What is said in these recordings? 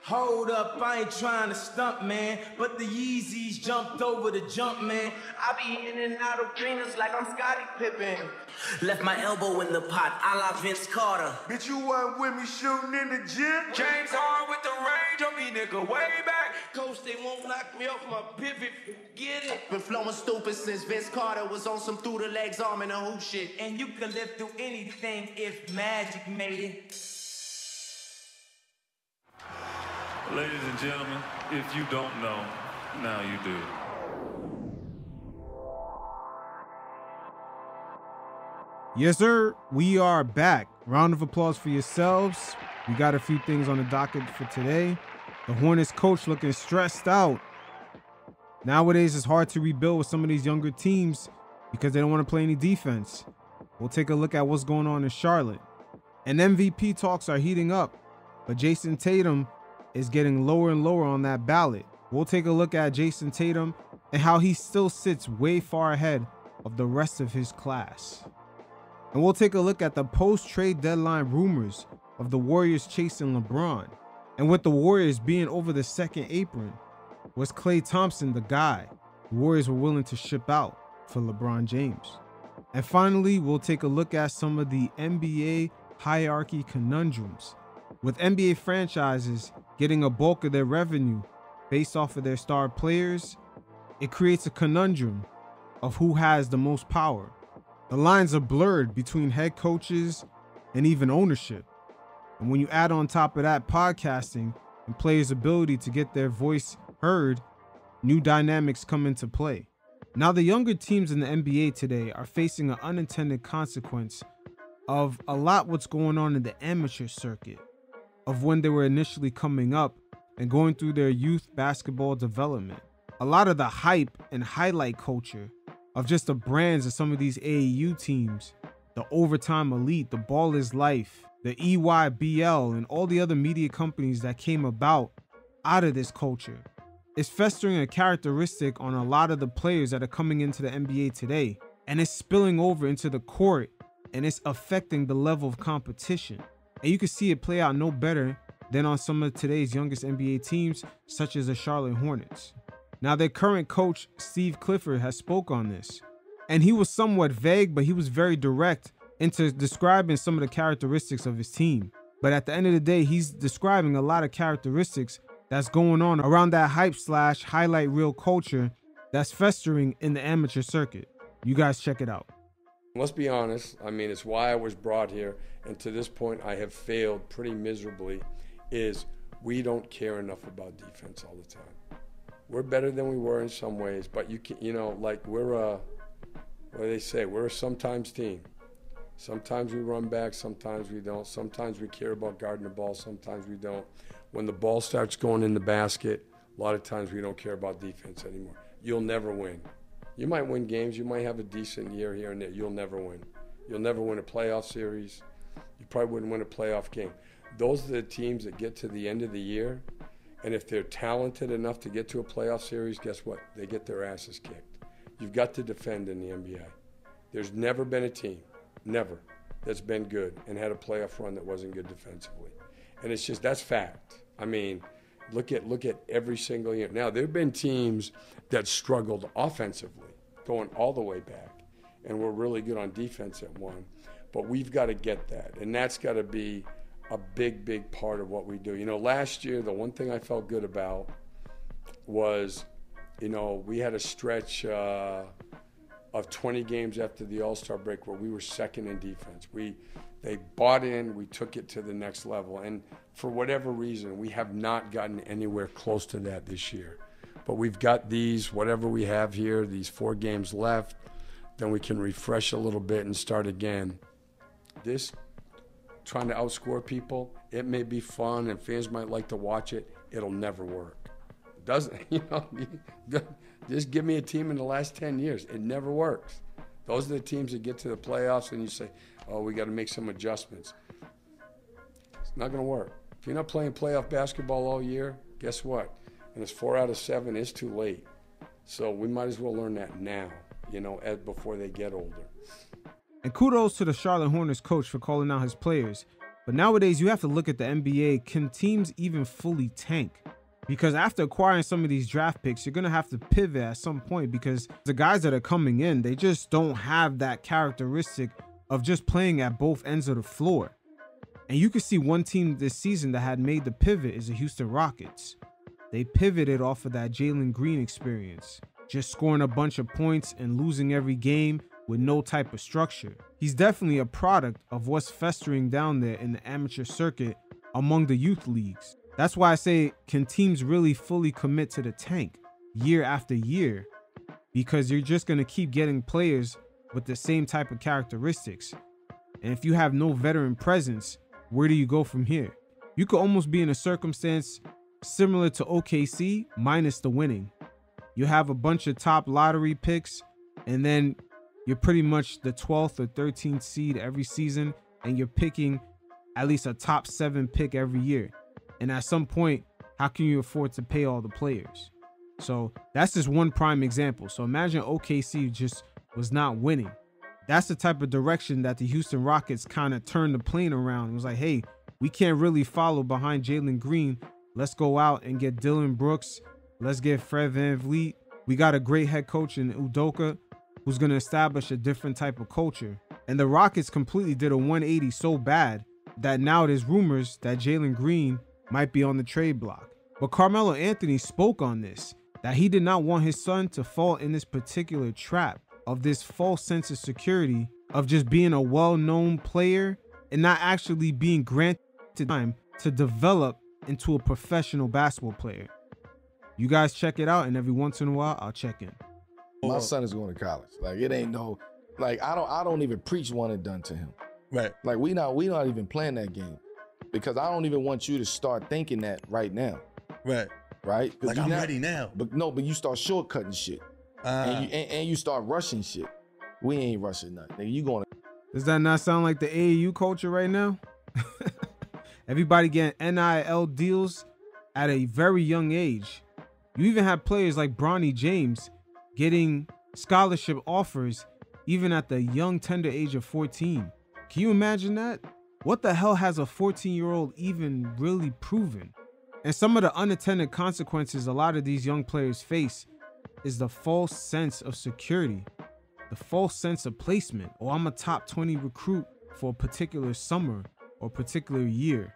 Hold up, I ain't trying to stump, man, but the Yeezys jumped over the jump, man. I be in and out of arenas like I'm Scottie Pippen. Left my elbow in the pot, a la Vince Carter. Bitch, you weren't with me shooting in the gym? James Harden with the range, on me nigga way back. Coach, they won't knock me off my pivot, get it. Been flowing stupid since Vince Carter was on some through the legs arm and a hoop shit. And you can live through anything if magic made it. Ladies and gentlemen, if you don't know, now you do. Yes, sir. We are back. Round of applause for yourselves. We got a few things on the docket for today. The Hornets coach looking stressed out. Nowadays, it's hard to rebuild with some of these younger teams because they don't want to play any defense. We'll take a look at what's going on in Charlotte. And MVP talks are heating up, but Jason Tatum is getting lower and lower on that ballot. We'll take a look at Jason Tatum and how he still sits way far ahead of the rest of his class. And we'll take a look at the post-trade deadline rumors of the Warriors chasing LeBron. And with the Warriors being over the second apron, was Klay Thompson the guy the Warriors were willing to ship out for LeBron James? And finally, we'll take a look at some of the NBA hierarchy conundrums. With NBA franchises getting a bulk of their revenue based off of their star players, it creates a conundrum of who has the most power. The lines are blurred between head coaches and even ownership. And when you add on top of that podcasting and players' ability to get their voice heard, new dynamics come into play. Now, the younger teams in the NBA today are facing an unintended consequence of a lot what's going on in the amateur circuit, of when they were initially coming up and going through their youth basketball development. A lot of the hype and highlight culture of just the brands of some of these AAU teams, the Overtime Elite, the Ball is Life, the EYBL, and all the other media companies that came about out of this culture, is festering a characteristic on a lot of the players that are coming into the NBA today, and it's spilling over into the court, and it's affecting the level of competition. And you can see it play out no better than on some of today's youngest NBA teams, such as the Charlotte Hornets. Now, their current coach, Steve Clifford, has spoke on this, and he was somewhat vague, but he was very direct into describing some of the characteristics of his team. But at the end of the day, he's describing a lot of characteristics that's going on around that hype/highlight reel culture that's festering in the amateur circuit. You guys check it out. Let's be honest. I mean, it's why I was brought here, and to this point I have failed pretty miserably, is we don't care enough about defense all the time. We're better than we were in some ways, but like we're what do they say? We're a sometimes team. Sometimes we run back, sometimes we don't. Sometimes we care about guarding the ball, sometimes we don't. When the ball starts going in the basket, a lot of times we don't care about defense anymore. You'll never win. You might win games, you might have a decent year here and there. You'll never win. You'll never win a playoff series. You probably wouldn't win a playoff game. Those are the teams that get to the end of the year, and if they're talented enough to get to a playoff series, guess what? They get their asses kicked. You've got to defend in the NBA. There's never been a team, never, that's been good and had a playoff run that wasn't good defensively. And it's just, that's fact. I mean, look at every single year. Now, there have been teams that struggled offensively, going all the way back, and were really good on defense at one. But we've got to get that, and that's got to be a big, big part of what we do. Last year, the one thing I felt good about was, we had a stretch of 20 games after the All-Star break where we were second in defense. They bought in, we took it to the next level, and for whatever reason, we have not gotten anywhere close to that this year. But we've got whatever we have here, these 4 games left, then we can refresh a little bit and start again. This trying to outscore people, it may be fun and fans might like to watch it. It'll never work. It doesn't, just give me a team in the last 10 years. It never works. Those are the teams that get to the playoffs and you say, oh, we got to make some adjustments. It's not going to work. If you're not playing playoff basketball all year, guess what? And it's 4 out of 7, it's too late. So we might as well learn that now, before they get older. And kudos to the Charlotte Hornets coach for calling out his players But nowadays, you have to look at the NBA. Can teams even fully tank? Because after acquiring some of these draft picks, you're going to have to pivot at some point because the guys that are coming in, they just don't have that characteristic of just playing at both ends of the floor. And you can see one team this season that had made the pivot is the Houston Rockets. They pivoted off of that Jalen Green experience, just scoring a bunch of points and losing every game with no type of structure. He's definitely a product of what's festering down there in the amateur circuit among the youth leagues. That's why I say, can teams really fully commit to the tank year after year? Because you're just going to keep getting players with the same type of characteristics. And if you have no veteran presence, where do you go from here? You could almost be in a circumstance similar to OKC minus the winning. You have a bunch of top lottery picks, and then you're pretty much the 12th or 13th seed every season, and you're picking at least a top 7 pick every year. And at some point, how can you afford to pay all the players? So that's just one prime example. So imagine OKC just was not winning. That's the type of direction that the Houston Rockets kind of turned the plane around. It was like, hey, we can't really follow behind Jalen Green. Let's go out and get Dylan Brooks. Let's get Fred VanVleet. We got a great head coach in Udoka who's going to establish a different type of culture. And the Rockets completely did a 180 so bad that now there's rumors that Jalen Green might be on the trade block. But Carmelo Anthony spoke on this, that he did not want his son to fall in this particular trap of this false sense of security of just being a well-known player and not actually being granted time to develop into a professional basketball player. You guys check it out, and every once in a while, I'll check in. My son is going to college. Like, it ain't no, like, I don't even preach one and done to him. Right. Like, we not even playing that game because I don't even want you to start thinking that right now. Right. Right? Like, I'm ready now. But you start shortcutting shit. And you start rushing shit. We ain't rushing nothing. Nigga, you going to... Does that not sound like the AAU culture right now? Everybody getting NIL deals at a very young age. You even have players like Bronny James getting scholarship offers even at the young, tender age of 14. Can you imagine that? What the hell has a 14-year-old even really proven? And some of the unintended consequences a lot of these young players face is the false sense of security, the false sense of placement. Oh, I'm a top 20 recruit for a particular summer or particular year.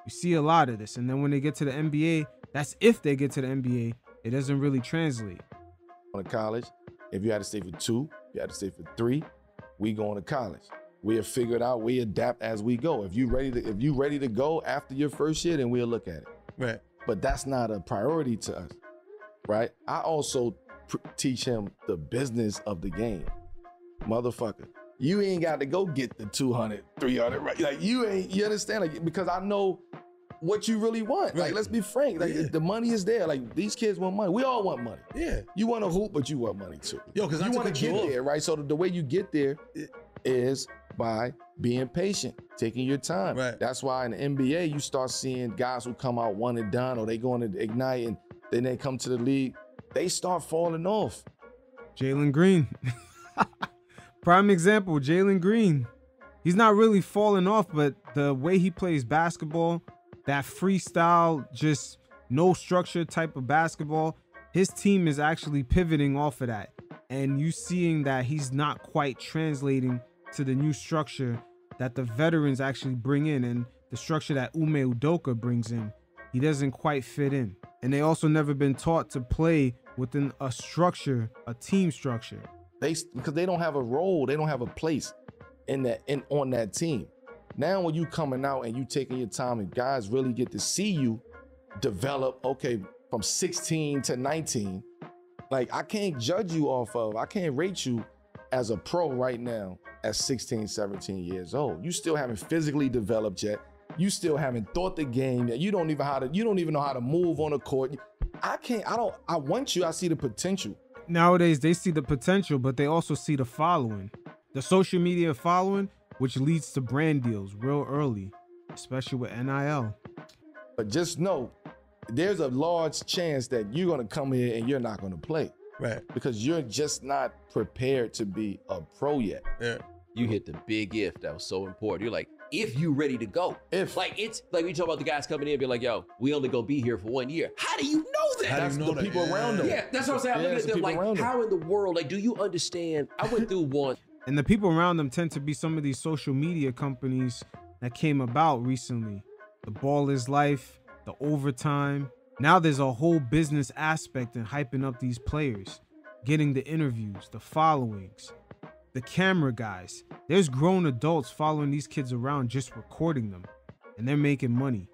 You see a lot of this. And then when they get to the NBA, that's if they get to the NBA, it doesn't really translate. Going to college, if you had to stay for 2, you had to stay for 3, we going to college. We'll figure it out. We adapt as we go. If you ready to go after your first year, then we'll look at it. Right. But that's not a priority to us, right? I also teach him the business of the game. Motherfucker, you ain't got to go get the 200, 300, right? Like, you understand? Like, because I know what you really want. Right. Like, let's be frank. Like, the money is there. Like, these kids want money. We all want money. Yeah. You want to hoop, but you want money too. Yo, because you want to get there, right? So the way you get there is by being patient, taking your time. Right. That's why in the NBA, you start seeing guys who come out one and done, or they go into Ignite and then they come to the league, they start falling off. Jalen Green. Prime example, Jalen Green. He's not really falling off, but the way he plays basketball, that freestyle, just no structure type of basketball, his team is actually pivoting off of that. And you seeing that he's not quite translating to the new structure that the veterans actually bring in and the structure that Ime Udoka brings in. He doesn't quite fit in. And they also never been taught to play within a structure, a team structure. Because they don't have a role, they don't have a place on that team. Now when you coming out and you taking your time and guys really get to see you develop, okay, from 16 to 19, like I can't judge you I can't rate you as a pro right now at 16, 17 years old. You still haven't physically developed yet. You still haven't thought the game yet. You don't even know how to move on the court. I want you, I see the potential. Nowadays, they see the potential, but they also see the following. The social media following, which leads to brand deals real early, especially with NIL. But just know, there's a large chance that you're going to come here and you're not going to play. Right. Because you're just not prepared to be a pro yet. Yeah. You hit the big if that was so important. You're like, if you ready to go. If. Like, it's like we talk about the guys coming in and be like, yo, we only gonna be here for 1 year. How do you know that? That's the people around them. Yeah, that's what I'm saying. I'm looking at them like, how in the world, like, do you understand? I went through one. And the people around them tend to be some of these social media companies that came about recently. The Ball is Life, the Overtime. Now there's a whole business aspect in hyping up these players, getting the interviews, the followings, the camera guys. There's grown adults following these kids around just recording them, and they're making money.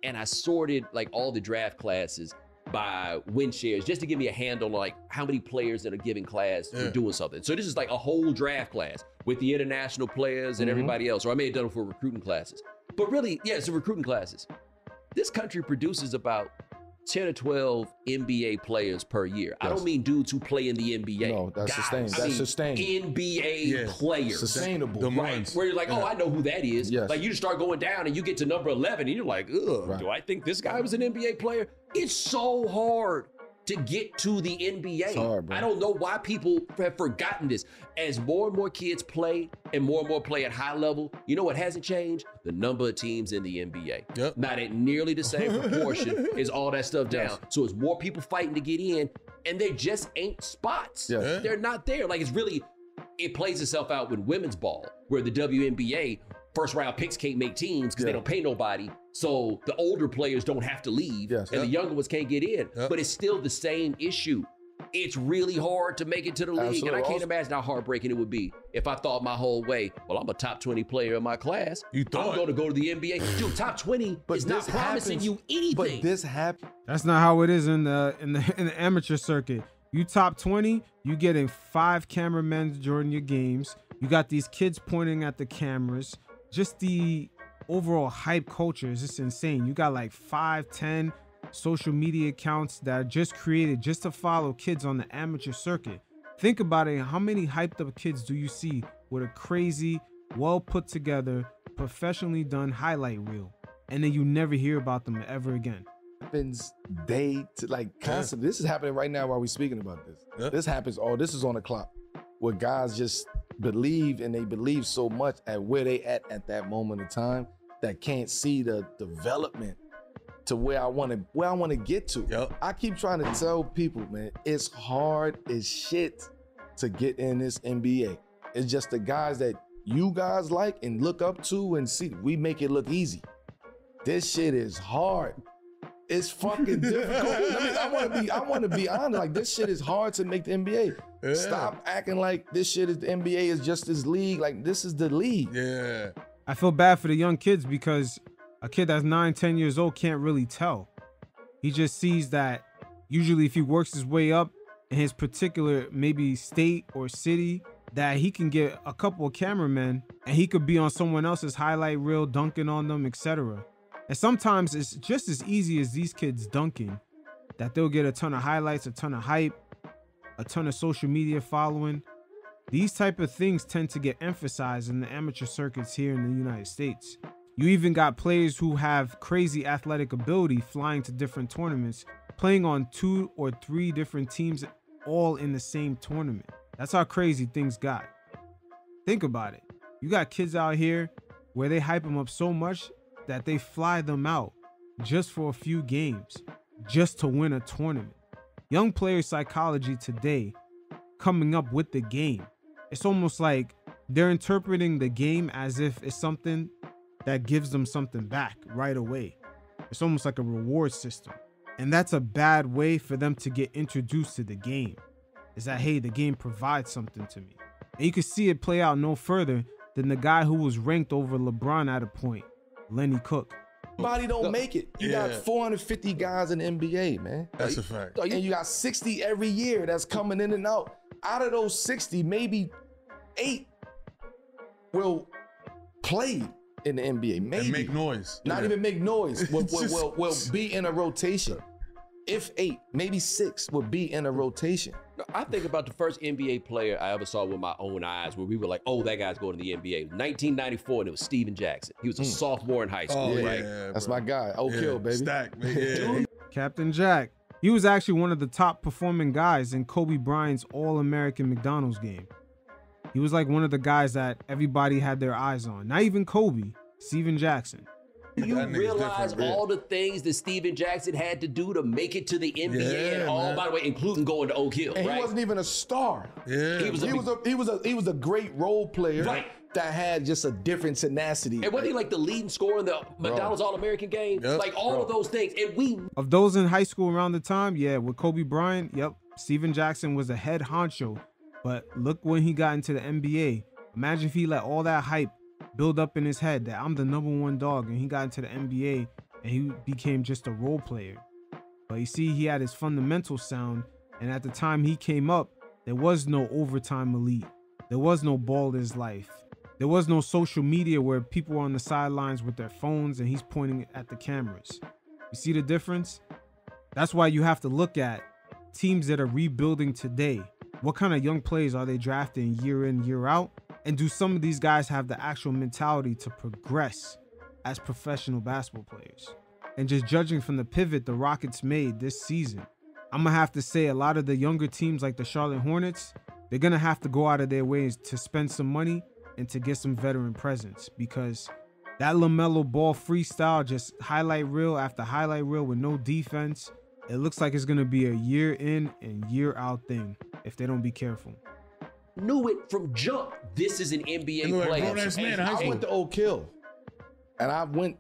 And I sorted like all the draft classes by win shares just to give me a handle on like how many players that are giving class for doing something. So this is like a whole draft class with the international players and everybody else. Or I may have done it for recruiting classes. But really, yeah, it's the recruiting classes. This country produces about 10 or 12 NBA players per year. Yes. I don't mean dudes who play in the NBA. No, that's sustained. That's sustained. NBA players. Sustainable. Right. Where you're like, oh, I know who that is. Yes. Like you just start going down and you get to number 11 and you're like, ugh, do I think this guy was an NBA player? It's so hard to get to the NBA. It's hard, bro. I don't know why people have forgotten this. As more and more kids play and more play at high level, you know what hasn't changed? The number of teams in the NBA. Yep. Not at nearly the same proportion as all that stuff down. Yes. So it's more people fighting to get in, and there just ain't spots. Yes. They're not there. Like it plays itself out with women's ball, where the WNBA first round picks can't make teams because they don't pay nobody. So the older players don't have to leave, and the younger ones can't get in. But it's still the same issue. It's really hard to make it to the league. Absolutely. And I can't imagine how heartbreaking it would be if I thought my whole way, well, I'm a top 20 player in my class. You thought. I'm going to go to the NBA. Dude, top 20 is not promising you anything. But this happens. That's not how it is in the amateur circuit. You top 20, you getting 5 cameramen during your games. You got these kids pointing at the cameras. Just the overall hype culture is just insane. You got like 5, 10 social media accounts that are just created just to follow kids on the amateur circuit. Think about it. How many hyped up kids do you see with a crazy, well put together, professionally done highlight reel, and then you never hear about them ever again? Happens day to like constantly. This is happening right now while we're speaking about this. This happens. This is on the clock where guys just believe, and they believe so much at where they at that moment of time that can't see the development to where I want to get to. I keep trying to tell people, man, it's hard as shit to get in this NBA. It's just the guys that you guys like and look up to and see. We make it look easy. This shit is hard. It's fucking difficult. I want to be honest. Like, this shit is hard to make the NBA. Yeah. Stop acting like this shit is the NBA is just this league. Like, this is the league. Yeah. I feel bad for the young kids because a kid that's 9, 10 years old can't really tell. He just sees that usually if he works his way up in his particular maybe state or city, that he can get a couple of cameramen and he could be on someone else's highlight reel, dunking on them, etc. And sometimes it's just as easy as these kids dunking that they'll get a ton of highlights, a ton of hype, a ton of social media following. These type of things tend to get emphasized in the amateur circuits here in the United States. You even got players who have crazy athletic ability flying to different tournaments, playing on 2 or 3 different teams all in the same tournament. That's how crazy things got. Think about it. You got kids out here where they hype them up so much that they fly them out just for a few games, just to win a tournament. Young player psychology today coming up with the game. It's almost like they're interpreting the game as if it's something that gives them something back right away. It's almost like a reward system. And that's a bad way for them to get introduced to the game. Is that, hey, the game provides something to me. And you can see it play out no further than the guy who was ranked over LeBron at a point, Lenny Cook. Everybody don't make it. You got 450 guys in the NBA, man. That's a fact. And you got 60 every year that's coming in and out. Out of those 60, maybe 8 will play in the NBA. Maybe. And make noise. Not even make noise. Will be in a rotation. If 8, maybe 6 will be in a rotation. I think about the first NBA player I ever saw with my own eyes where we were like, oh, that guy's going to the NBA. 1994, and it was Steven Jackson. He was a sophomore in high school. Oh, right? Yeah, that's my guy. Oak Hill, baby. Stack, man. Captain Jack. He was actually one of the top performing guys in Kobe Bryant's All-American McDonald's game. He was like one of the guys that everybody had their eyes on. Not even Kobe, Steven Jackson. You realize all the things that Steven Jackson had to do to make it to the NBA, and all, by the way, including going to Oak Hill. And right? he wasn't even a star. Yeah, he was a great role player. Right. That had just a different tenacity. And wasn't he like the leading scorer in the McDonald's All-American game? Yep. Like all of those things. And of those in high school around the time, yeah, with Kobe Bryant, yep, Steven Jackson was the head honcho. But look when he got into the NBA. Imagine if he let all that hype build up in his head that I'm the #1 dog, and he got into the NBA and he became just a role player. But you see, he had his fundamental sound, and at the time he came up, there was no overtime elite. There was no ball is life. There was no social media where people were on the sidelines with their phones and he's pointing at the cameras. You see the difference? That's why you have to look at teams that are rebuilding today. What kind of young players are they drafting year in, year out? And do some of these guys have the actual mentality to progress as professional basketball players? And just judging from the pivot the Rockets made this season, I'm going to have to say a lot of the younger teams like the Charlotte Hornets, they're going to have to go out of their ways to spend some money and to get some veteran presence, because that LaMelo Ball freestyle, just highlight reel after highlight reel with no defense, it looks like it's going to be a year in and year out thing if they don't be careful. knew it from jump. This is an NBA player. I went to Oak Hill, and I went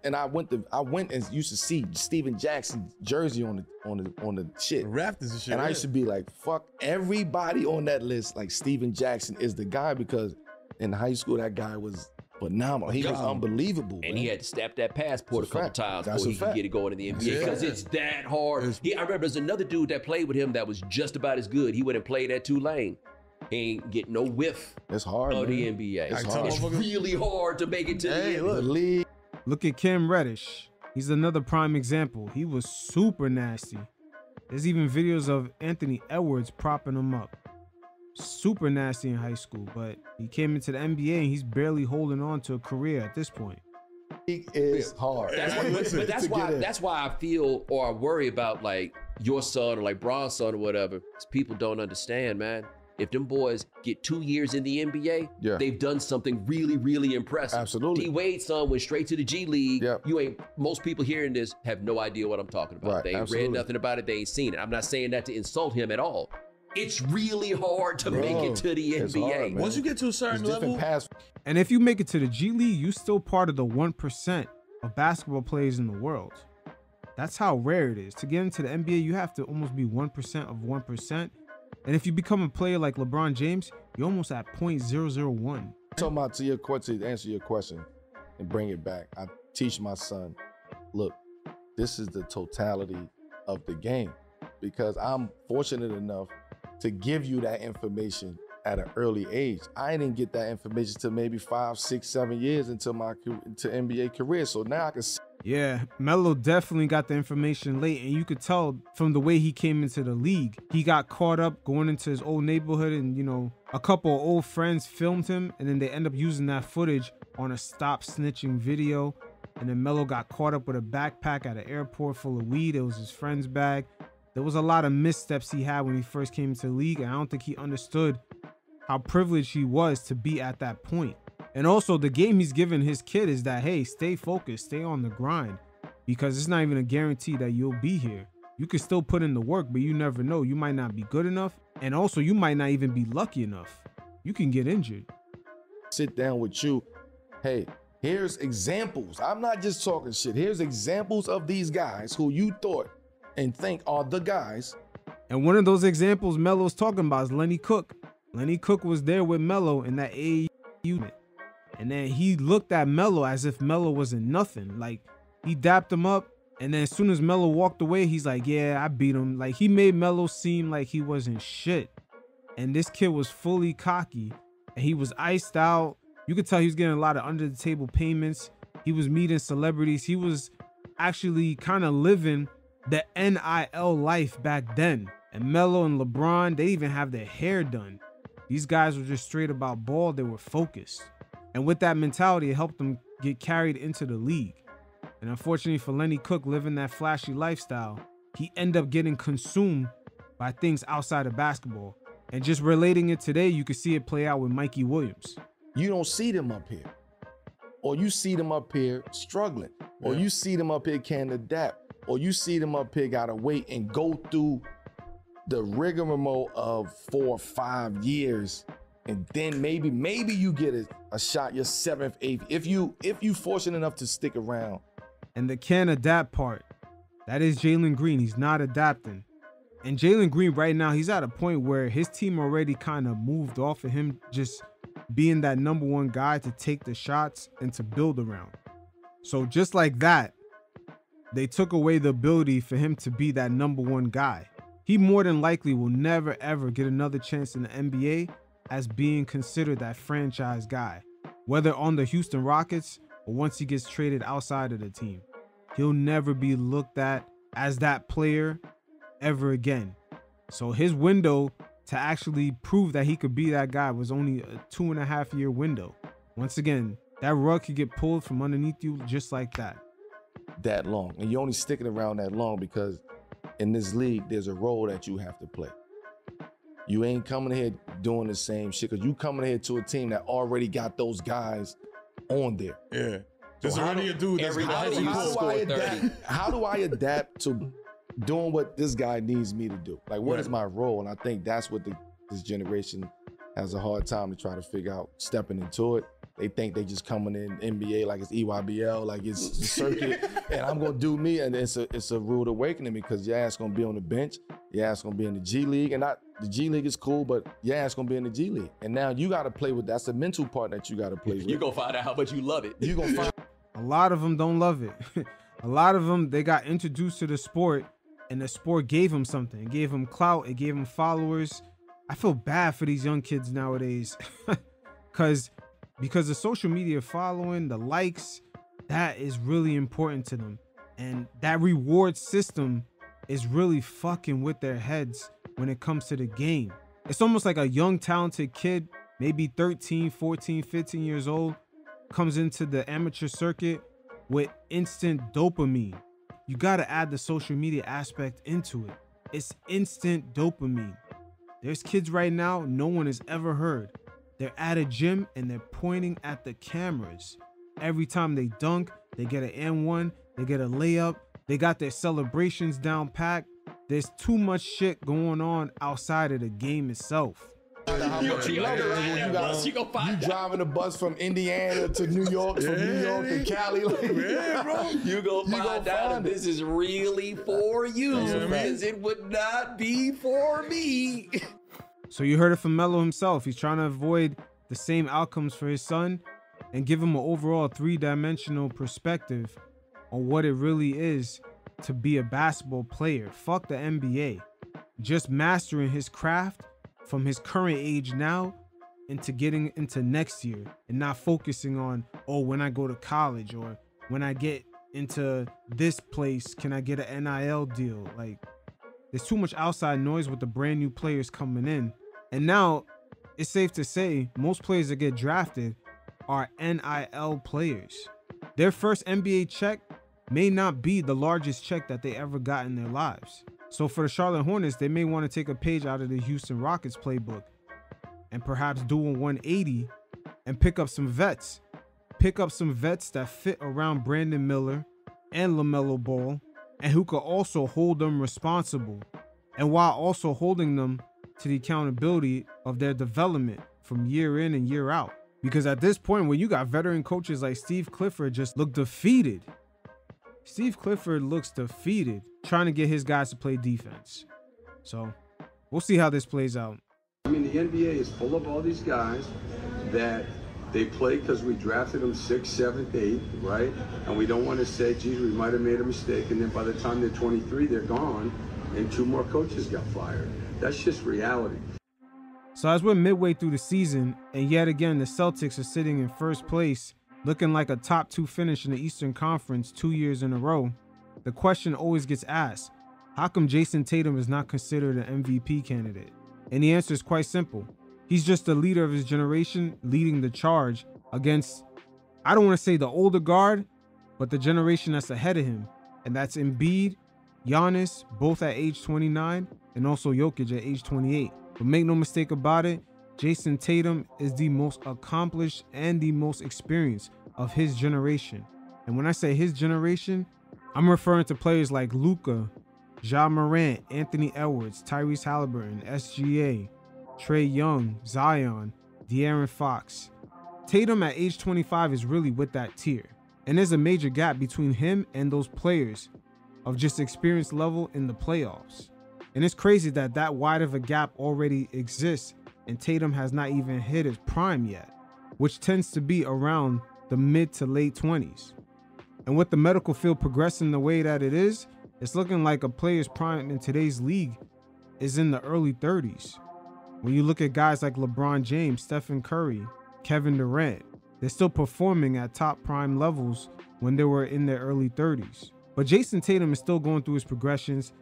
and used to see Steven Jackson's jersey on the shit. The rafters and shit. And I used to be like, fuck everybody on that list. Like Steven Jackson is the guy, because in high school that guy was phenomenal. He was unbelievable. And man. he had to stamp that passport a couple times before he could get it going in the NBA, because it's that hard. I remember there's another dude that played with him that was just about as good. He went and played at Tulane. He ain't get no whiff. It's hard of man. the NBA. It's really hard to make it to the league. Look at Cam Reddish. He's another prime example. He was super nasty. There's even videos of Anthony Edwards propping him up. Super nasty in high school, but he came into the NBA and he's barely holding on to a career at this point. He is hard. That's why I feel or I worry about like your son or like Bron's son or whatever. Because people don't understand, man. If them boys get 2 years in the NBA, they've done something really, really impressive. Absolutely. D-Wade's son went straight to the G League. Most people hearing this have no idea what I'm talking about. Right, they ain't read nothing about it. They ain't seen it. I'm not saying that to insult him at all. It's really hard to make it to the NBA. Hard, once you get to a certain level. And if you make it to the G League, you still part of the 1% of basketball players in the world. That's how rare it is. To get into the NBA, you have to almost be 1% of 1%. And if you become a player like LeBron James, you're almost at 0.001. Talking about to answer your question and bring it back. I teach my son, look, this is the totality of the game, because I'm fortunate enough to give you that information at an early age. I didn't get that information till maybe 5, 6, 7 years into my NBA career. So now I can see. Yeah, Melo definitely got the information late, and you could tell from the way he came into the league. He got caught up going into his old neighborhood, and you know, a couple of old friends filmed him, and then they end up using that footage on a stop snitching video. And then Melo got caught up with a backpack at an airport full of weed. It was his friend's bag. There was a lot of missteps he had when he first came into the league, and I don't think he understood how privileged he was to be at that point. And also the game he's giving his kid is that, hey, stay focused, stay on the grind, because it's not even a guarantee that you'll be here. You can still put in the work, but you never know. You might not be good enough, and also you might not even be lucky enough. You can get injured. Sit down with you. Hey, here's examples. I'm not just talking shit. Here's examples of these guys who you thought and think are the guys. And one of those examples Melo's talking about is Lenny Cook. Lenny Cook was there with Melo in that AAU unit. And then he looked at Melo as if Melo wasn't nothing. Like, he dapped him up, and then as soon as Melo walked away, he's like, yeah, I beat him. Like, he made Melo seem like he wasn't shit. And this kid was fully cocky, and he was iced out. You could tell he was getting a lot of under-the-table payments. He was meeting celebrities. He was actually kind of living the NIL life back then. And Melo and LeBron, they even have their hair done. These guys were just straight about ball. They were focused. And with that mentality, it helped them get carried into the league. And unfortunately for Lenny Cook, living that flashy lifestyle, he ended up getting consumed by things outside of basketball. And just relating it today, you can see it play out with Mikey Williams. You don't see them up here. Or you see them up here struggling. Or you see them up here can't adapt. Or you see them up here gotta wait and go through the rigmarole of 4 or 5 years. And then maybe you get a shot your 7th, 8th, if you fortunate enough to stick around. And the can't adapt part, that is Jalen Green. He's not adapting. And Jalen Green right now, he's at a point where his team already kind of moved off of him just being that #1 guy to take the shots and to build around. So just like that, they took away the ability for him to be that #1 guy. He more than likely will never ever get another chance in the NBA as being considered that franchise guy, whether on the Houston Rockets or once he gets traded outside of the team. He'll never be looked at as that player ever again. So his window to actually prove that he could be that guy was only a 2.5-year window. Once again, that rug could get pulled from underneath you just like that. That long. And you're only sticking around that long because in this league, there's a role that you have to play. You ain't coming here doing the same shit because you coming here to a team that already got those guys on there. Yeah. There's already a dude that's how do I adapt to doing what this guy needs me to do? Like, what is my role? And I think that's what this generation has a hard time to try to figure out stepping into it. They think they just coming in NBA like it's EYBL, like it's the circuit, and I'm gonna do me. And it's a rude awakening because your ass gonna be on the bench, your ass gonna be in the G League, and the G League is cool, but your ass gonna be in the G League. And now you gotta play with that's the mental part that you gotta play with. You gonna find out how much you love it. You gonna find. A lot of them don't love it. A lot of them, they got introduced to the sport, and the sport gave them something. It gave them clout. It gave them followers. I feel bad for these young kids nowadays, because the social media following, the likes, that is really important to them. And that reward system is really fucking with their heads when it comes to the game. It's almost like a young, talented kid, maybe 13, 14, 15 years old, comes into the amateur circuit with instant dopamine. You gotta add the social media aspect into it. It's instant dopamine. There's kids right now no one has ever heard. They're at a gym and they're pointing at the cameras. Every time they dunk, they get an N1, they get a layup, they got their celebrations down packed. There's too much shit going on outside of the game itself. You driving a bus from Indiana to New York, from New York to Cali. Like, yeah, bro. You gonna find out if this is really for you, because it would not be for me. So you heard it from Melo himself. He's trying to avoid the same outcomes for his son and give him an overall 3-dimensional perspective on what it really is to be a basketball player. Fuck the NBA. Just mastering his craft from his current age now into getting into next year and not focusing on, oh, when I go to college or when I get into this place, can I get an NIL deal? Like, there's too much outside noise with the brand new players coming in. And now it's safe to say most players that get drafted are NIL players. Their first NBA check may not be the largest check that they ever got in their lives. So for the Charlotte Hornets, they may want to take a page out of the Houston Rockets playbook and perhaps do a 180 and pick up some vets. Pick up some vets that fit around Brandon Miller and LaMelo Ball and who could also hold them responsible, and while also holding them to the accountability of their development from year in and year out. Because at this point, when you got veteran coaches like Steve Clifford just look defeated. Steve Clifford looks defeated trying to get his guys to play defense. So we'll see how this plays out. I mean, the NBA is full of all these guys that they play because we drafted them 6th, 7th, 8th, right? And we don't want to say, geez, we might have made a mistake. And then by the time they're 23, they're gone. And 2 more coaches got fired. That's just reality. So as we're midway through the season, and yet again, the Celtics are sitting in first place, looking like a top 2 finish in the Eastern Conference 2 years in a row, the question always gets asked, how come Jason Tatum is not considered an MVP candidate? And the answer is quite simple. He's just the leader of his generation, leading the charge against, I don't want to say the older guard, but the generation that's ahead of him. And that's Embiid, Giannis, both at age 29, and also Jokic at age 28. But make no mistake about it, Jason Tatum is the most accomplished and the most experienced of his generation. And when I say his generation, I'm referring to players like Luka, Ja Morant, Anthony Edwards, Tyrese Halliburton, SGA, Trae Young, Zion, De'Aaron Fox. Tatum at age 25 is really with that tier. And there's a major gap between him and those players of just experience level in the playoffs. And it's crazy that that wide of a gap already exists and Tatum has not even hit his prime yet, which tends to be around the mid to late 20s. And with the medical field progressing the way that it is, it's looking like a player's prime in today's league is in the early 30s. When you look at guys like LeBron James, Stephen Curry, Kevin Durant, they're still performing at top prime levels when they were in their early 30s. But Jason Tatum is still going through his progressions,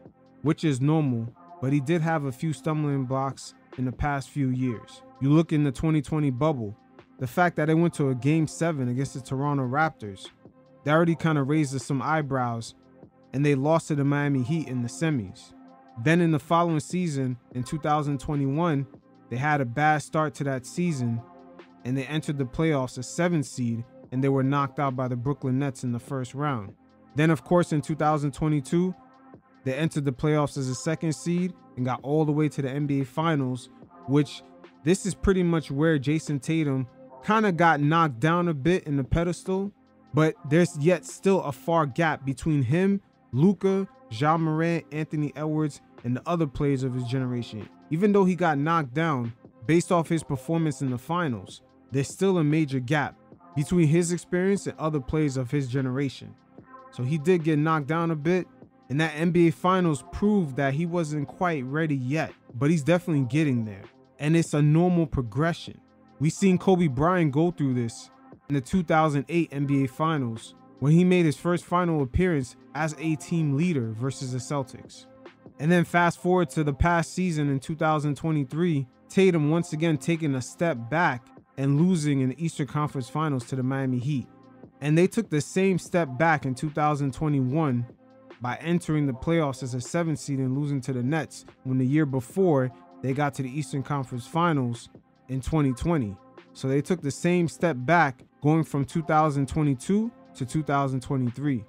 which is normal, but he did have a few stumbling blocks in the past few years. You look in the 2020 bubble, the fact that they went to a Game 7 against the Toronto Raptors, that already kind of raised some eyebrows, and they lost to the Miami Heat in the semis. Then in the following season, in 2021, they had a bad start to that season, and they entered the playoffs as 7th seed, and they were knocked out by the Brooklyn Nets in the first round. Then, of course, in 2022, they entered the playoffs as a 2nd seed and got all the way to the NBA Finals, which this is pretty much where Jason Tatum kind of got knocked down a bit in the pedestal, but there's yet still a far gap between him, Luka, Ja Morant, Anthony Edwards, and the other players of his generation. Even though he got knocked down based off his performance in the finals, there's still a major gap between his experience and other players of his generation. So he did get knocked down a bit, and that NBA Finals proved that he wasn't quite ready yet, but he's definitely getting there. And it's a normal progression. We've seen Kobe Bryant go through this in the 2008 NBA Finals when he made his first final appearance as a team leader versus the Celtics. And then fast forward to the past season in 2023, Tatum once again taking a step back and losing in the Eastern Conference Finals to the Miami Heat. And they took the same step back in 2021 by entering the playoffs as a 7th seed and losing to the Nets when the year before they got to the Eastern Conference Finals in 2020. So they took the same step back going from 2022 to 2023.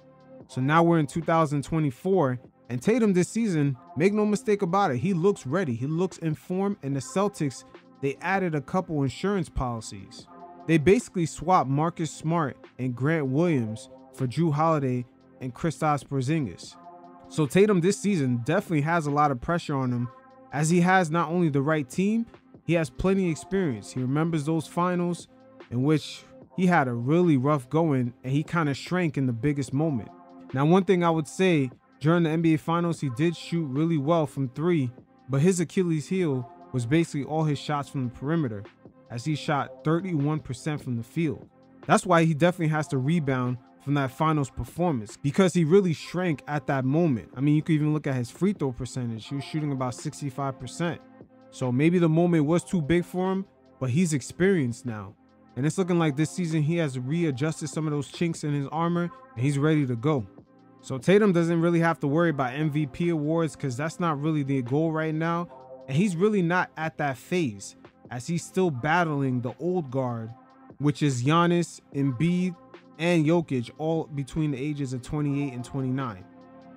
So now we're in 2024, and Tatum this season, make no mistake about it, he looks ready. He looks informed, and the Celtics, they added a couple insurance policies. They basically swapped Marcus Smart and Grant Williams for Jrue Holiday and Kristaps Porzingis. So Tatum this season definitely has a lot of pressure on him, as he has not only the right team, he has plenty of experience. He remembers those finals in which he had a really rough going and he kind of shrank in the biggest moment. Now, one thing I would say, during the NBA Finals, he did shoot really well from 3, but his Achilles heel was basically all his shots from the perimeter, as he shot 31% from the field. That's why he definitely has to rebound from that finals performance, because he really shrank at that moment. I mean, you could even look at his free throw percentage. He was shooting about 65%. So maybe the moment was too big for him, but he's experienced now. And it's looking like this season he has readjusted some of those chinks in his armor and he's ready to go. So Tatum doesn't really have to worry about MVP awards, because that's not really the goal right now. And he's really not at that phase, as he's still battling the old guard, which is Giannis, Embiid, and Jokic, all between the ages of 28 and 29.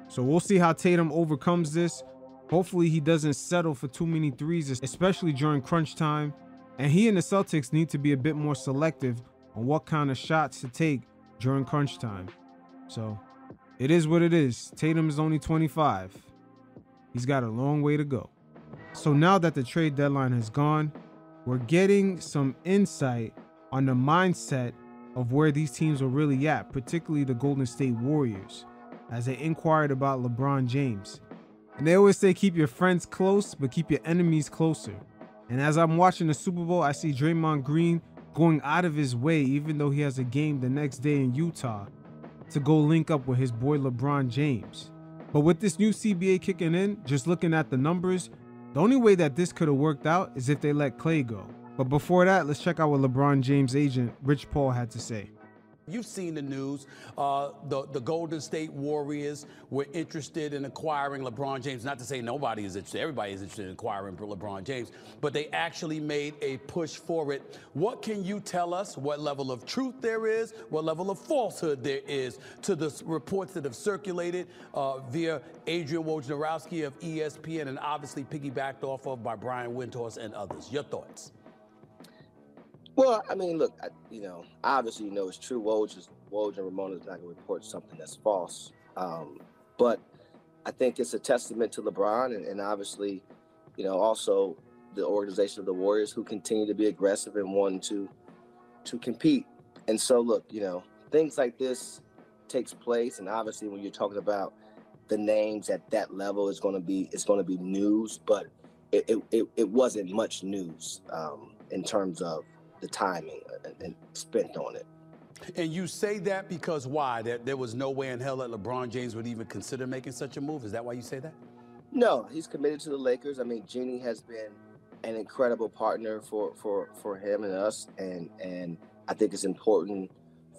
So we'll see how Tatum overcomes this. Hopefully he doesn't settle for too many threes, especially during crunch time. And he and the Celtics need to be a bit more selective on what kind of shots to take during crunch time. So it is what it is. Tatum is only 25. He's got a long way to go. So now that the trade deadline has gone, we're getting some insight on the mindset of where these teams are really at, particularly the Golden State Warriors, as they inquired about LeBron James. And they always say keep your friends close, but keep your enemies closer. And as I'm watching the Super Bowl, I see Draymond Green going out of his way, even though he has a game the next day in Utah, to go link up with his boy LeBron James. But with this new CBA kicking in, just looking at the numbers, the only way that this could have worked out is if they let Klay go. But before that, let's check out what LeBron James' agent, Rich Paul, had to say. You've seen the news. The Golden State Warriors were interested in acquiring LeBron James. Not to say nobody is interested. Everybody is interested in acquiring LeBron James. But they actually made a push for it. What can you tell us? What level of truth there is? What level of falsehood there is to the reports that have circulated via Adrian Wojnarowski of ESPN and obviously piggybacked off of by Brian Windhorst and others? Your thoughts? Well, I mean, look, obviously, it's true. Woj and Ramona is not going to report something that's false. But I think it's a testament to LeBron and obviously, also the organization of the Warriors, who continue to be aggressive and wanting to compete. And so, look, things like this takes place. And obviously, when you're talking about the names at that level, it's going to be news. But it wasn't much news in terms of the timing and spent on it. And you say that because why? That there was no way in hell that LeBron James would even consider making such a move? Is that why you say that? No, he's committed to the Lakers. I mean, Jeannie has been an incredible partner for him and us, and I think it's important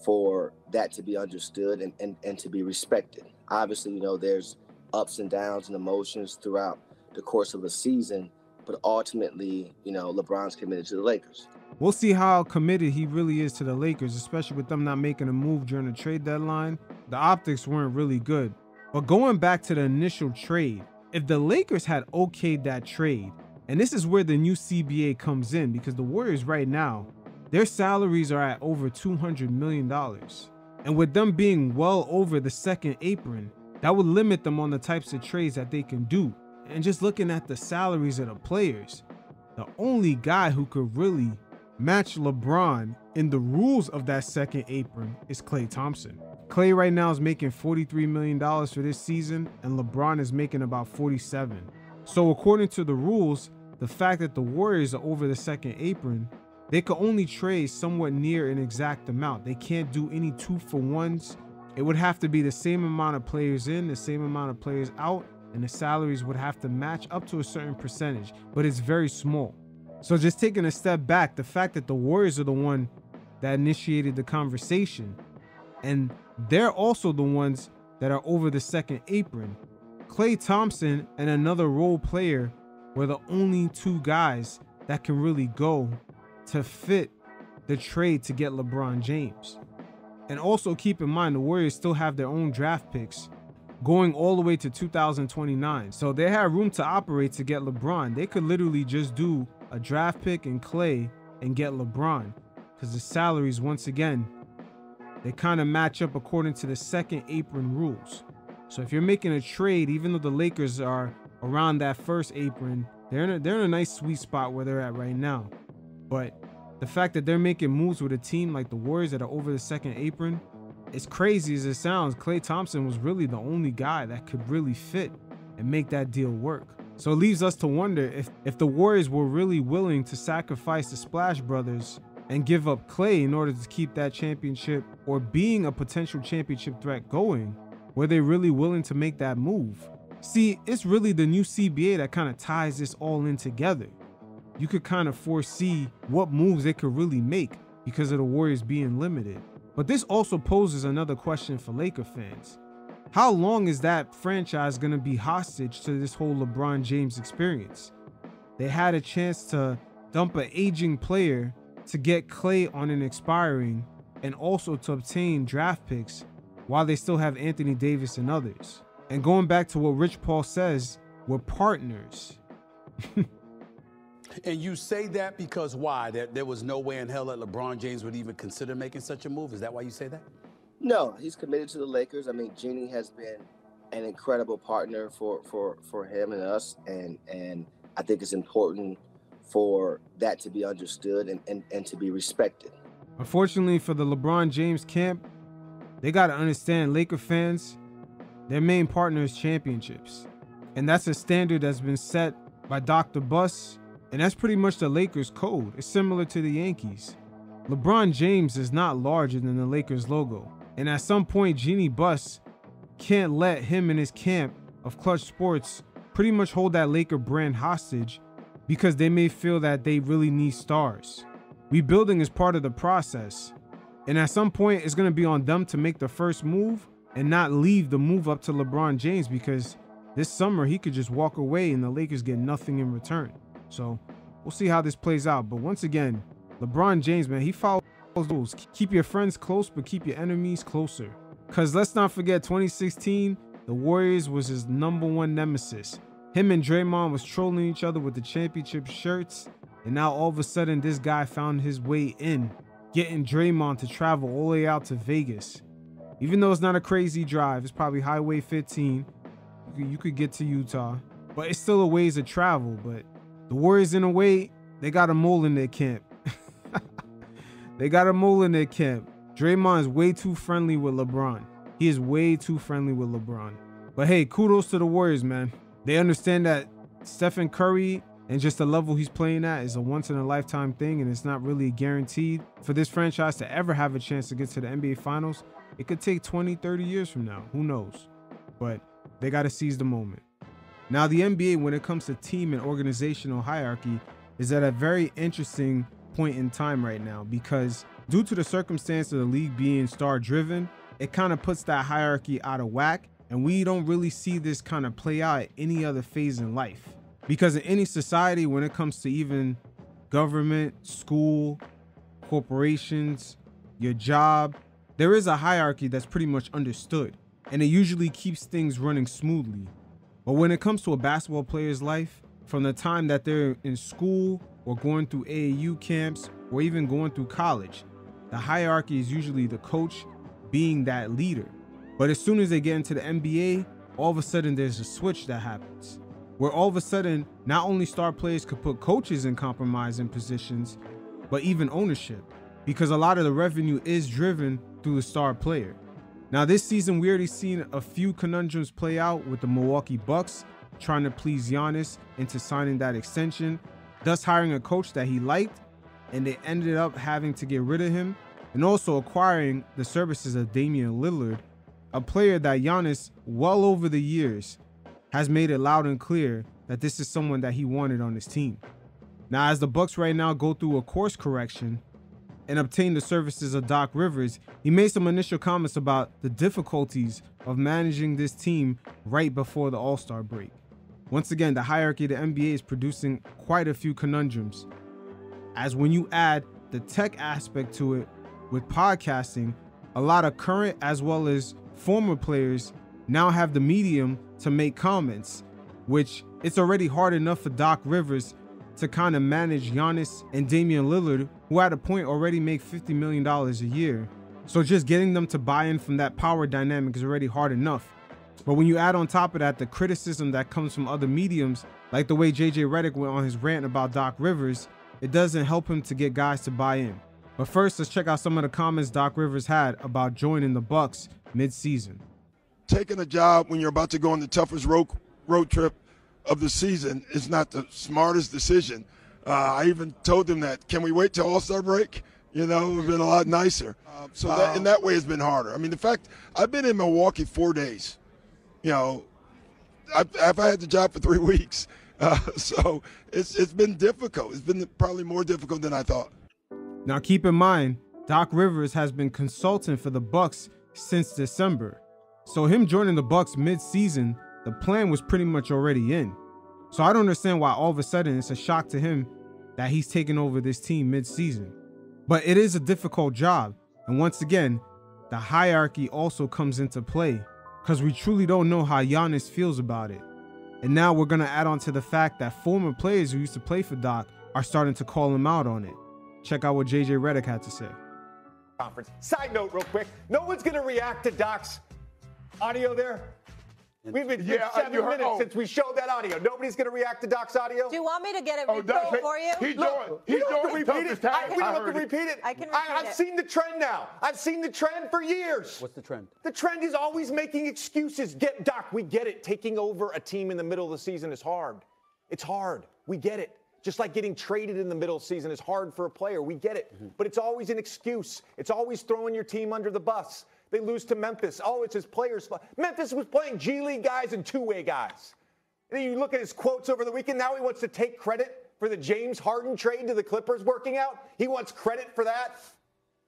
for that to be understood and to be respected. Obviously, there's ups and downs and emotions throughout the course of a season, but ultimately, LeBron's committed to the Lakers. We'll see how committed he really is to the Lakers, especially with them not making a move during the trade deadline. The optics weren't really good. But going back to the initial trade, if the Lakers had okayed that trade, and this is where the new CBA comes in, because the Warriors right now, their salaries are at over $200 million. And with them being well over the second apron, that would limit them on the types of trades that they can do. And just looking at the salaries of the players, the only guy who could really match LeBron in the rules of that second apron is Klay Thompson. Klay right now is making $43 million for this season, and LeBron is making about 47. So according to the rules, the fact that the Warriors are over the second apron, they could only trade somewhat near an exact amount. They can't do any 2-for-1s. It would have to be the same amount of players in, the same amount of players out, and the salaries would have to match up to a certain percentage, but it's very small. So just taking a step back, the fact that the Warriors are the one that initiated the conversation, and they're also the ones that are over the second apron. Klay Thompson and another role player were the only two guys that can really go to fit the trade to get LeBron James. And also keep in mind, the Warriors still have their own draft picks going all the way to 2029. So they have room to operate to get LeBron. They could literally just do a draft pick and Klay and get LeBron, because the salaries, once again, they kind of match up according to the second apron rules. So if you're making a trade, even though the Lakers are around that first apron, they're in a nice sweet spot where they're at right now. But the fact that they're making moves with a team like the Warriors that are over the second apron, as crazy as it sounds, Klay Thompson was really the only guy that could really fit and make that deal work. So it leaves us to wonder if the Warriors were really willing to sacrifice the Splash Brothers and give up Klay in order to keep that championship or being a potential championship threat going. Were they really willing to make that move? See, it's really the new CBA that kind of ties this all in together. You could kind of foresee what moves they could really make because of the Warriors being limited. But this also poses another question for Laker fans. How long is that franchise going to be hostage to this whole LeBron James experience? They had a chance to dump an aging player to get Klay on an expiring and also to obtain draft picks while they still have Anthony Davis and others. And going back to what Rich Paul says, we're partners. And you say that because why? That there was no way in hell that LeBron James would even consider making such a move? Is that why you say that? No, he's committed to the Lakers. I mean, Jeannie has been an incredible partner for him and us, and I think it's important for that to be understood and to be respected. Unfortunately for the LeBron James camp, they got to understand, Laker fans, their main partner is championships. And that's a standard that's been set by Dr. Buss, and that's pretty much the Lakers code. It's similar to the Yankees. LeBron James is not larger than the Lakers logo. And at some point, Jeannie Buss can't let him and his camp of Clutch Sports pretty much hold that Laker brand hostage because they may feel that they really need stars. Rebuilding is part of the process. And at some point, it's going to be on them to make the first move and not leave the move up to LeBron James, because this summer he could just walk away and the Lakers get nothing in return. So we'll see how this plays out. But once again, LeBron James, man, he follows rules. Keep your friends close, but keep your enemies closer. Because let's not forget, 2016, the Warriors was his #1 nemesis. Him and Draymond was trolling each other with the championship shirts. And now all of a sudden, this guy found his way in, getting Draymond to travel all the way out to Vegas. Even though it's not a crazy drive, it's probably Highway 15. You could get to Utah, but it's still a ways to travel. But the Warriors, in a way, they got a mole in their camp. They got a mole in their camp. Draymond is way too friendly with LeBron. He is way too friendly with LeBron. But hey, kudos to the Warriors, man. They understand that Stephen Curry and just the level he's playing at is a once-in-a-lifetime thing, and it's not really guaranteed for this franchise to ever have a chance to get to the NBA Finals. It could take 20, 30 years from now. Who knows? But they got to seize the moment. Now, the NBA, when it comes to team and organizational hierarchy, is at a very interesting point in time right now, because due to the circumstance of the league being star-driven, it kind of puts that hierarchy out of whack, and we don't really see this kind of play out at any other phase in life. Because in any society, when it comes to even government, school, corporations, your job, there is a hierarchy that's pretty much understood, and it usually keeps things running smoothly. But when it comes to a basketball player's life, from the time that they're in school or going through AAU camps or even going through college, the hierarchy is usually the coach being that leader. But as soon as they get into the NBA, all of a sudden there's a switch that happens, where all of a sudden, not only star players could put coaches in compromising positions, but even ownership, because a lot of the revenue is driven through the star player. Now, this season, we already seen a few conundrums play out with the Milwaukee Bucks trying to please Giannis into signing that extension, thus hiring a coach that he liked, and they ended up having to get rid of him, and also acquiring the services of Damian Lillard, a player that Giannis, well over the years, has made it loud and clear that this is someone that he wanted on his team. Now, as the Bucks right now go through a course correction and obtain the services of Doc Rivers, he made some initial comments about the difficulties of managing this team right before the All-Star break. Once again, the hierarchy of the NBA is producing quite a few conundrums, as when you add the tech aspect to it with podcasting, a lot of current as well as former players now have the medium to make comments, which it's already hard enough for Doc Rivers to kind of manage Giannis and Damian Lillard, who at a point already make $50 million a year. So just getting them to buy in from that power dynamic is already hard enough. But when you add on top of that the criticism that comes from other mediums, like the way JJ Redick went on his rant about Doc Rivers, it doesn't help him to get guys to buy in. But first, let's check out some of the comments Doc Rivers had about joining the Bucks mid-season. Taking a job when you're about to go on the toughest road trip of the season is not the smartest decision. I even told them that, can we wait till All-Star break? You know, it would have been a lot nicer. So that, in that way, it's been harder. I mean, the fact, I've been in Milwaukee 4 days. You know, I've had the job for 3 weeks. So it's been difficult. It's been probably more difficult than I thought. Now, keep in mind, Doc Rivers has been consulting for the Bucks since December. So him joining the Bucks mid-season, the plan was pretty much already in. So I don't understand why all of a sudden it's a shock to him that he's taking over this team mid-season. But it is a difficult job. And once again, the hierarchy also comes into play, because we truly don't know how Giannis feels about it. And now we're going to add on to the fact that former players who used to play for Doc are starting to call him out on it. Check out what JJ Redick had to say. Conference. Side note real quick, no one's going to react to Doc's audio there. We've been here 7 minutes since we showed that audio. Nobody's going to react to Doc's audio? Do you want me to get it repeated for you? We don't have to repeat it. I can repeat it. I've seen the trend now. I've seen the trend for years. What's the trend? The trend is always making excuses. Doc, we get it. Taking over a team in the middle of the season is hard. It's hard. We get it. Just like getting traded in the middle of the season is hard for a player. We get it. But it's always an excuse. It's always throwing your team under the bus. They lose to Memphis. Oh, it's his players' fault. Memphis was playing G League guys and two-way guys. And then you look at his quotes over the weekend. Now he wants to take credit for the James Harden trade to the Clippers working out. He wants credit for that.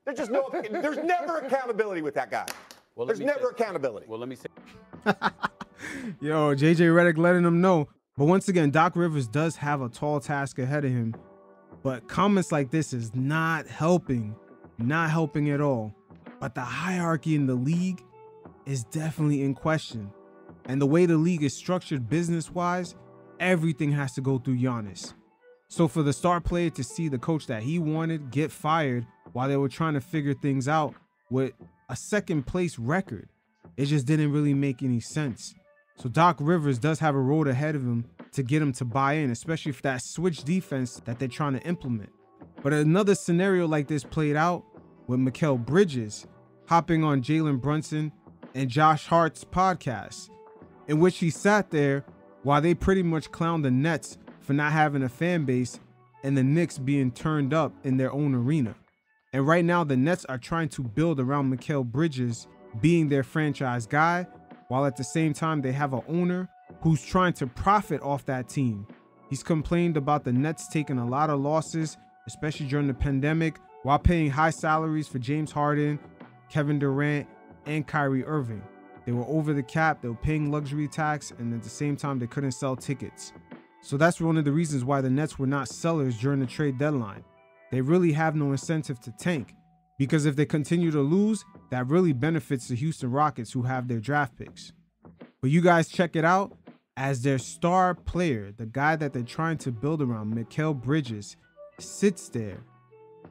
There's never accountability with that guy. Well, There's never accountability. Well, let me say. Yo, JJ Redick letting them know. But once again, Doc Rivers does have a tall task ahead of him. But comments like this is not helping at all. But the hierarchy in the league is definitely in question. And the way the league is structured business-wise, everything has to go through Giannis. So for the star player to see the coach that he wanted get fired while they were trying to figure things out with a second place record, it just didn't really make any sense. So Doc Rivers does have a road ahead of him to get him to buy in, especially for that switch defense that they're trying to implement. But another scenario like this played out with Mikal Bridges hopping on Jalen Brunson and Josh Hart's podcast, in which he sat there while they pretty much clowned the Nets for not having a fan base and the Knicks being turned up in their own arena. And right now the Nets are trying to build around Mikal Bridges being their franchise guy, while at the same time they have an owner who's trying to profit off that team. He's complained about the Nets taking a lot of losses, especially during the pandemic, while paying high salaries for James Harden, Kevin Durant, and Kyrie Irving. They were over the cap, they were paying luxury tax, and at the same time they couldn't sell tickets. So that's one of the reasons why the Nets were not sellers during the trade deadline. They really have no incentive to tank, because if they continue to lose, that really benefits the Houston Rockets, who have their draft picks. But you guys check it out, as their star player, the guy that they're trying to build around, Mikal Bridges, sits there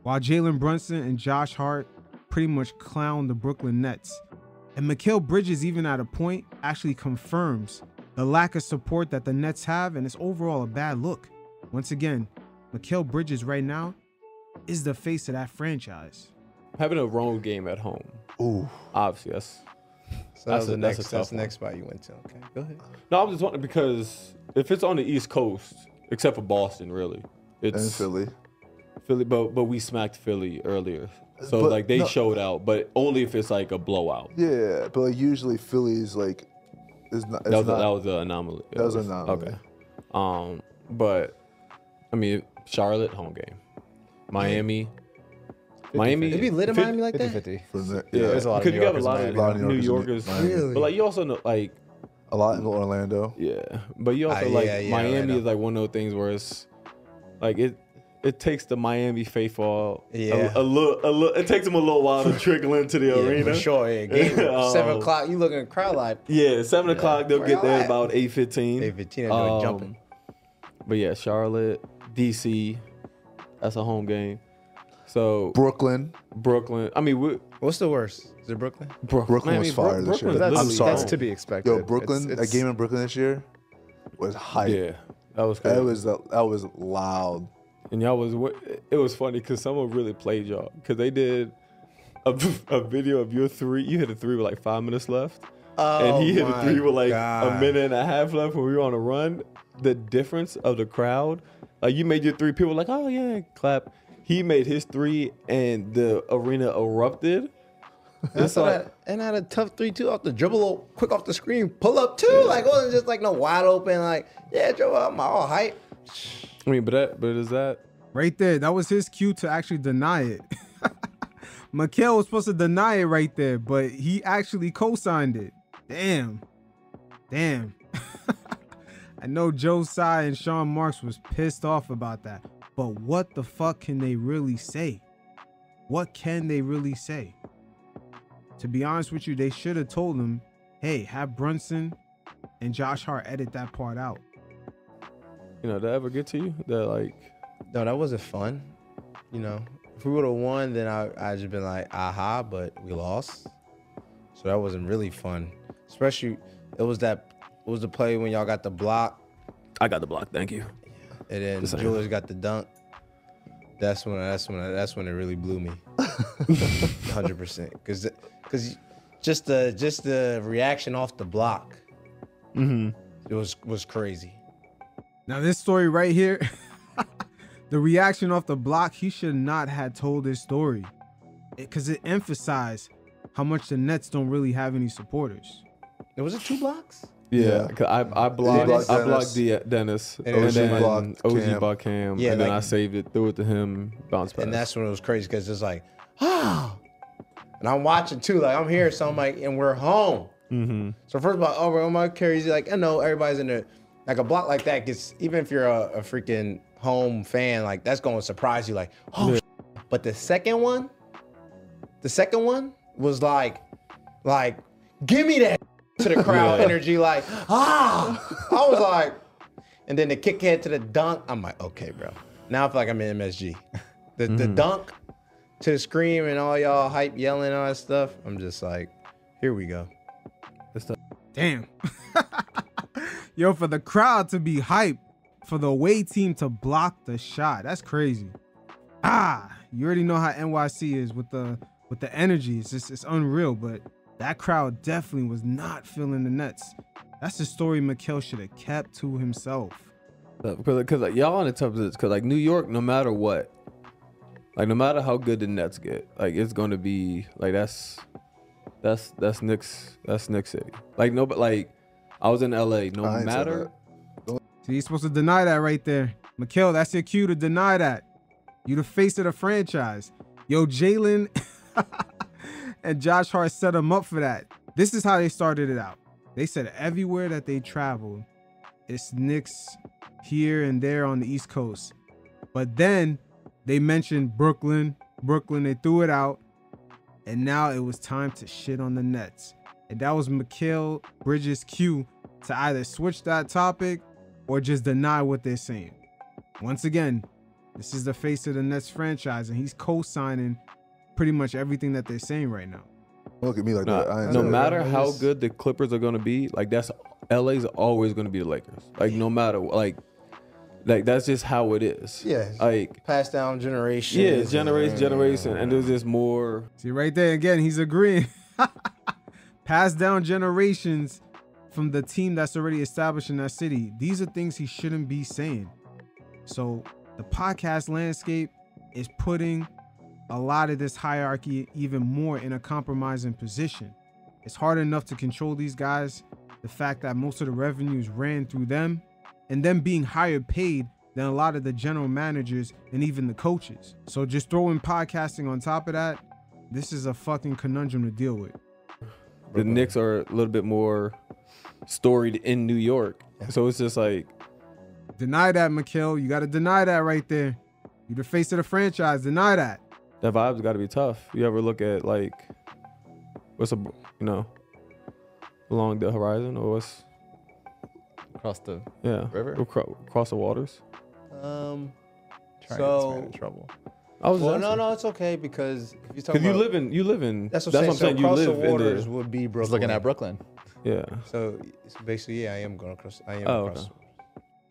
while Jalen Brunson and Josh Hart pretty much clown the Brooklyn Nets. And Mikal Bridges, even at a point, actually confirms the lack of support that the Nets have, and it's overall a bad look. Once again, Mikal Bridges right now is the face of that franchise. Having a road game at home. Ooh. Obviously, that's the next spot you went to. Okay, go ahead. No, I'm just wondering, because if it's on the East Coast, except for Boston, really, it's and Philly. But we smacked Philly earlier, so they showed out, but only if it's like a blowout. Yeah, but like usually Philly is like that was an anomaly. That was an anomaly. Okay. But I mean, Charlotte home game, Miami. 50, Miami. It'd be lit in Miami like that? 50. Yeah, there's a lot of because New you have a Yorkers lot in of New Yorkers. Really? But like you also know, like a lot in Orlando. Yeah, but you also Miami Orlando. is like one of those things where it's like it takes the Miami faithful a little. It takes them a little while to trickle into the arena. For sure. Yeah. Game 7 o'clock. You looking at crowd live. Yeah, 7 o'clock. They'll get there at? about 8:15. 8:15. They're jumping. But yeah, Charlotte, DC. That's a home game. So Brooklyn. I mean, what's the worst? Is it Brooklyn? Brooklyn was fire this year. I'm sorry. That's to be expected. Yo, Brooklyn. A game in Brooklyn this year was hype. Yeah, that was crazy. That was loud. And it was funny because someone really played y'all, because they did a video of your three. You hit a three with like 5 minutes left, and he hit a three with like a minute and a half left when we were on a run. The difference of the crowd, like you made your three, people were like, oh yeah, clap. He made his three, and the arena erupted. It's like, and I had a tough 3-2 off the dribble, quick off the screen, pull up too. Yeah. Like it wasn't just like no wide open. Like dribble up, my all hype. I mean, but is that right there? That was his cue to actually deny it. Mikal was supposed to deny it right there, but he actually co-signed it. Damn. I know Joe Tsai and Sean Marks was pissed off about that, but what the fuck can they really say? What can they really say? To be honest with you, they should have told him, hey, have Brunson and Josh Hart edit that part out. You know, did that ever get to you? That like, no, that wasn't fun. You know, if we would have won, then I'd just been like, aha, but we lost. So that wasn't really fun. Especially, it was the play when y'all got the block. I got the block, thank you. And then Julius got the dunk. That's when it really blew me. 100%. Because just the reaction off the block, it was crazy. Now this story right here, the reaction off the block, he should not have told this story, because it emphasized how much the Nets don't really have any supporters. Was it 2 blocks? Yeah, cause I blocked Dennis, and then OG blocked Cam, and then I saved it, threw it to him, bounced back. And that's when it was crazy, because it's like, ah. And I'm watching too, like I'm here, so I'm like, and we're home. So first of all, over my carries, like I know everybody's in there. Like a block like that gets, even if you're a freaking home fan, like that's going to surprise you. Like, oh, but the second one was like, give me that to the crowd energy. Like, I was like, and then the kick head to the dunk. I'm like, okay, bro. Now I feel like I'm in MSG. The dunk to the scream and all y'all hype yelling and all that stuff. I'm just like, here we go. Damn. Yo, for the crowd to be hyped, for the away team to block the shot, that's crazy. You already know how NYC is with the energy. It's unreal, but that crowd definitely was not feeling the Nets. That's the story Mikal should have kept to himself. Because like, y'all in a tough position. Because like New York, no matter what, like no matter how good the Nets get, like it's going to be like that's Knicks City. Like no, but like I was in LA. No matter. See, you're supposed to deny that right there, Mikal. That's your cue to deny that. You the face of the franchise. Yo, Jalen and Josh Hart set him up for that. This is how they started it out. They said everywhere that they traveled, it's Knicks here and there on the East Coast. But then they mentioned Brooklyn. They threw it out. And now it was time to shit on the Nets. And that was Mikal Bridges' cue to either switch that topic or just deny what they're saying. Once again, this is the face of the Nets franchise, and he's co-signing pretty much everything that they're saying right now. Look at me like that. No matter how good the Clippers are going to be, like that's LA's always going to be the Lakers. Like no matter like that's just how it is. Yeah. Like passed down generations. Yeah, generation. And there's just more. See right there again, he's agreeing. Passed down generations from the team that's already established in that city. These are things he shouldn't be saying. So the podcast landscape is putting a lot of this hierarchy even more in a compromising position. It's hard enough to control these guys. The fact that most of the revenues ran through them and them being higher paid than a lot of the general managers and even the coaches. So just throwing podcasting on top of that, this is a fucking conundrum to deal with. The Knicks are a little bit more storied in New York. So it's just like. Deny that, Mikal. You got to deny that right there. You the face of the franchise. Deny that. That vibe's got to be tough. You ever look at like, along the horizon or what's. Across the river? Across the waters? Trying to get this man in trouble. No, it's okay because if you're talking about, you live in. That's what I'm saying. You Across live the waters in would be Brooklyn. Looking at Brooklyn. Yeah. So basically, yeah, I am going across. Okay.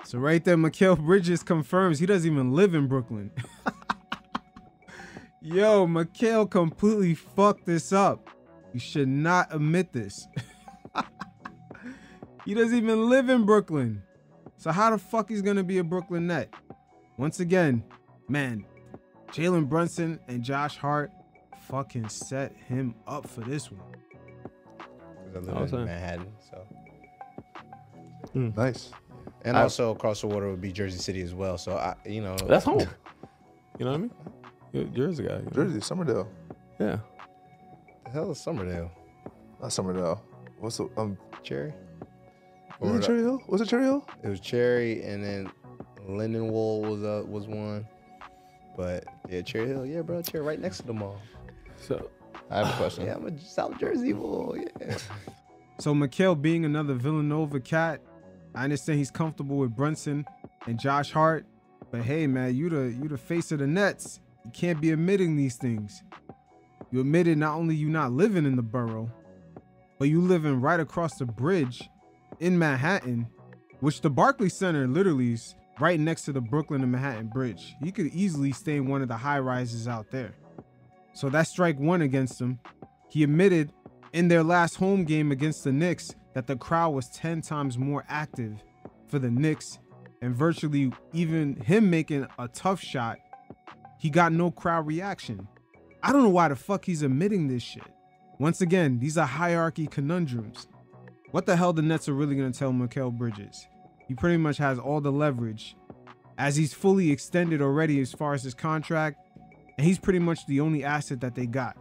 So right there, Mikal Bridges confirms he doesn't even live in Brooklyn. Yo, Mikal completely fucked this up. You should not admit this. He doesn't even live in Brooklyn. So how the fuck he's gonna be a Brooklyn Net? Once again, man, Jalen Brunson and Josh Hart fucking set him up for this one. Because I live in Manhattan, so. Nice. And also across the water would be Jersey City as well. So that's home. You know what I mean? You're a Jersey guy. Jersey, Somerdale. Yeah. The hell is Somerdale? Not Somerdale. What's the Cherry? Was it Cherry Hill? Was it Cherry Hill? It was Cherry, and then Lindenwold was one. But yeah, Cherry Hill, yeah, bro, Cherry right next to the mall. So I have a question. Yeah, I'm a South Jersey boy. Yeah. So Mikal being another Villanova cat, I understand he's comfortable with Brunson and Josh Hart, but hey, man, you the face of the Nets. You can't be admitting these things. You admitted not only you not living in the borough, but you living right across the bridge in Manhattan, which the Barclays Center literally is right next to the Brooklyn and Manhattan Bridge. He could easily stay in one of the high rises out there. So that's strike one against him. He admitted in their last home game against the Knicks that the crowd was 10 times more active for the Knicks, and virtually even him making a tough shot, he got no crowd reaction. I don't know why the fuck he's admitting this shit. Once again, these are hierarchy conundrums. What the hell the Nets are really gonna tell Mikal Bridges? He pretty much has all the leverage. As he's fully extended already as far as his contract, and he's pretty much the only asset that they got.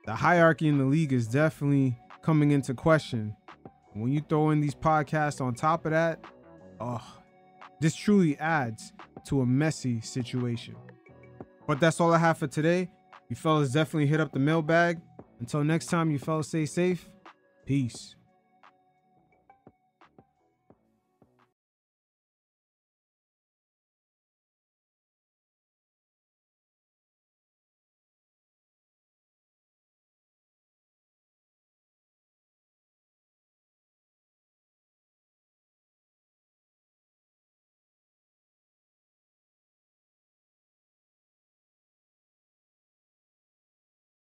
The hierarchy in the league is definitely coming into question. When you throw in these podcasts on top of that, this truly adds to a messy situation. But that's all I have for today. You fellas definitely hit up the mailbag. Until next time, you fellas stay safe. Peace.